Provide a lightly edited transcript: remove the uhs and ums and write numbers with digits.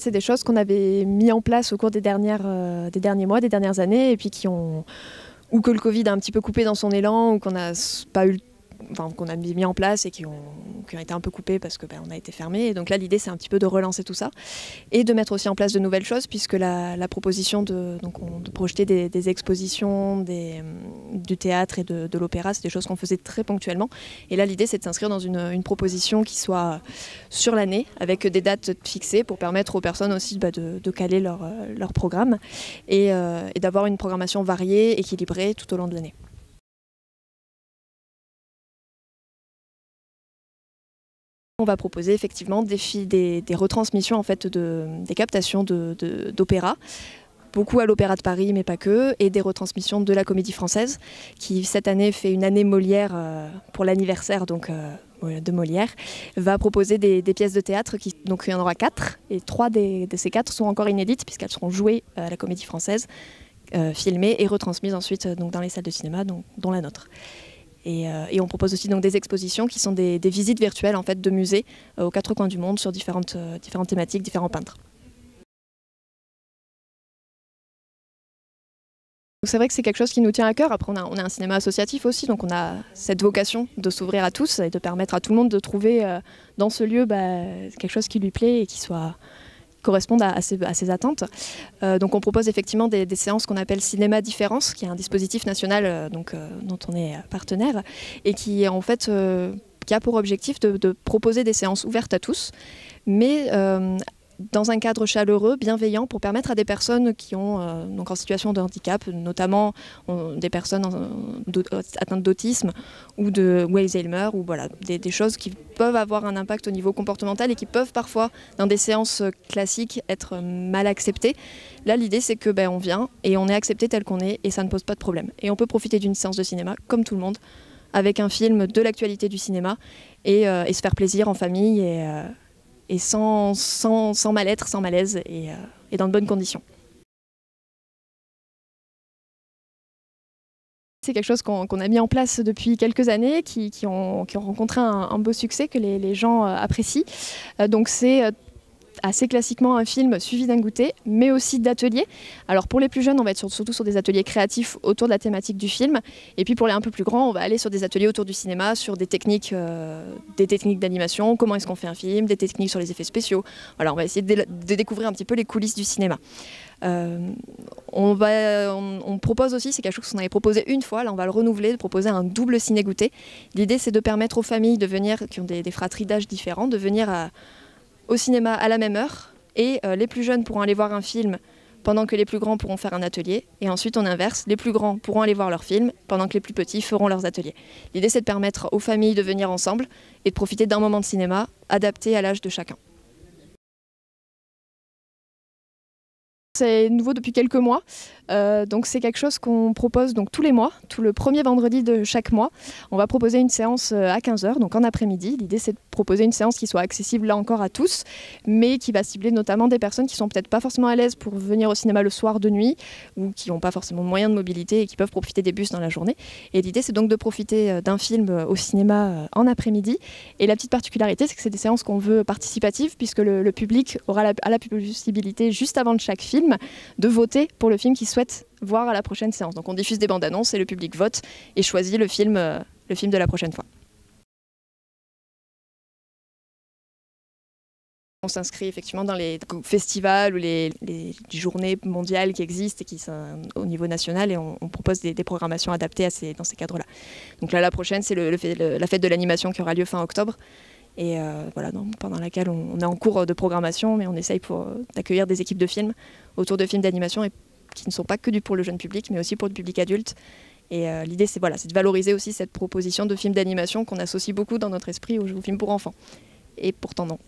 c'est des choses qu'on avait mis en place au cours des derniers mois, des dernières années, et puis ou que le Covid a un petit peu coupé dans son élan, ou qu'on n'a pas eu, qu'on a mis en place et qui ont été un peu coupés parce que on a été fermé. Et donc là, l'idée, c'est un petit peu de relancer tout ça et de mettre aussi en place de nouvelles choses, puisque la proposition de projeter des expositions, du théâtre et de l'opéra, c'est des choses qu'on faisait très ponctuellement. Et là, l'idée, c'est de s'inscrire dans une proposition qui soit sur l'année, avec des dates fixées pour permettre aux personnes aussi de caler leur programme et d'avoir une programmation variée, équilibrée tout au long de l'année. On va proposer effectivement des retransmissions en fait des captations d'opéra, beaucoup à l'Opéra de Paris mais pas que, et des retransmissions de la Comédie Française qui cette année fait une année Molière pour l'anniversaire de Molière, va proposer des pièces de théâtre, donc il y en aura 4, et 3 de ces 4 sont encore inédites puisqu'elles seront jouées à la Comédie Française, filmées et retransmises ensuite dans les salles de cinéma, dont la nôtre. Et on propose aussi donc des expositions qui sont des visites virtuelles en fait, de musées aux 4 coins du monde sur différentes thématiques, différents peintres. C'est vrai que c'est quelque chose qui nous tient à cœur. Après, on a un cinéma associatif aussi, donc on a cette vocation de s'ouvrir à tous et de permettre à tout le monde de trouver dans ce lieu quelque chose qui lui plaît et qui correspondent à ses attentes. Donc on propose effectivement des séances qu'on appelle Cinéma Différence, qui est un dispositif national dont on est partenaire et qui en fait qui a pour objectif de proposer des séances ouvertes à tous, mais dans un cadre chaleureux, bienveillant, pour permettre à des personnes qui ont donc en situation de handicap, notamment des personnes atteintes d'autisme ou de Alzheimer, ou voilà, des choses qui peuvent avoir un impact au niveau comportemental et qui peuvent parfois, dans des séances classiques, être mal acceptées. Là, l'idée, c'est que on vient et on est accepté tel qu'on est et ça ne pose pas de problème. Et on peut profiter d'une séance de cinéma, comme tout le monde, avec un film de l'actualité du cinéma et se faire plaisir en famille et sans mal-être, sans malaise et dans de bonnes conditions. C'est quelque chose qu'on a mis en place depuis quelques années, qui ont rencontré un beau succès que les gens apprécient. Donc c'est assez classiquement un film suivi d'un goûter, mais aussi d'ateliers. Alors pour les plus jeunes, on va être surtout sur des ateliers créatifs autour de la thématique du film. Et puis pour les un peu plus grands, on va aller sur des ateliers autour du cinéma, sur des techniques d'animation, comment est-ce qu'on fait un film, des techniques sur les effets spéciaux. Voilà, on va essayer de découvrir un petit peu les coulisses du cinéma. On propose aussi, c'est quelque chose qu'on avait proposé une fois, là on va le renouveler, de proposer un double ciné-goûter. L'idée c'est de permettre aux familles qui ont des fratries d'âge différents, de venir au cinéma à la même heure, et les plus jeunes pourront aller voir un film pendant que les plus grands pourront faire un atelier, et ensuite on inverse, les plus grands pourront aller voir leur film pendant que les plus petits feront leurs ateliers. L'idée c'est de permettre aux familles de venir ensemble et de profiter d'un moment de cinéma adapté à l'âge de chacun. C'est nouveau depuis quelques mois, donc c'est quelque chose qu'on propose donc tous les mois, tout le premier vendredi de chaque mois. On va proposer une séance à 15 h, donc en après-midi. L'idée c'est de proposer une séance qui soit accessible là encore à tous, mais qui va cibler notamment des personnes qui sont peut-être pas forcément à l'aise pour venir au cinéma le soir de nuit, ou qui n'ont pas forcément de moyens de mobilité et qui peuvent profiter des bus dans la journée. Et l'idée c'est donc de profiter d'un film au cinéma en après-midi. Et la petite particularité c'est que c'est des séances qu'on veut participatives, puisque le public aura la possibilité juste avant de chaque film de voter pour le film qu'il souhaite voir à la prochaine séance. Donc on diffuse des bandes annonces et le public vote et choisit le film de la prochaine fois. On s'inscrit effectivement dans les festivals ou les journées mondiales qui existent et qui sont au niveau national, et on propose des programmations adaptées dans ces cadres-là. Donc là, la prochaine, c'est la fête de l'animation qui aura lieu fin octobre. Et voilà, pendant laquelle on est en cours de programmation, mais on essaye d'accueillir des équipes de films autour de films d'animation qui ne sont pas que pour le jeune public, mais aussi pour le public adulte. Et l'idée, c'est de valoriser aussi cette proposition de films d'animation qu'on associe beaucoup dans notre esprit aux films pour enfants. Et pourtant non.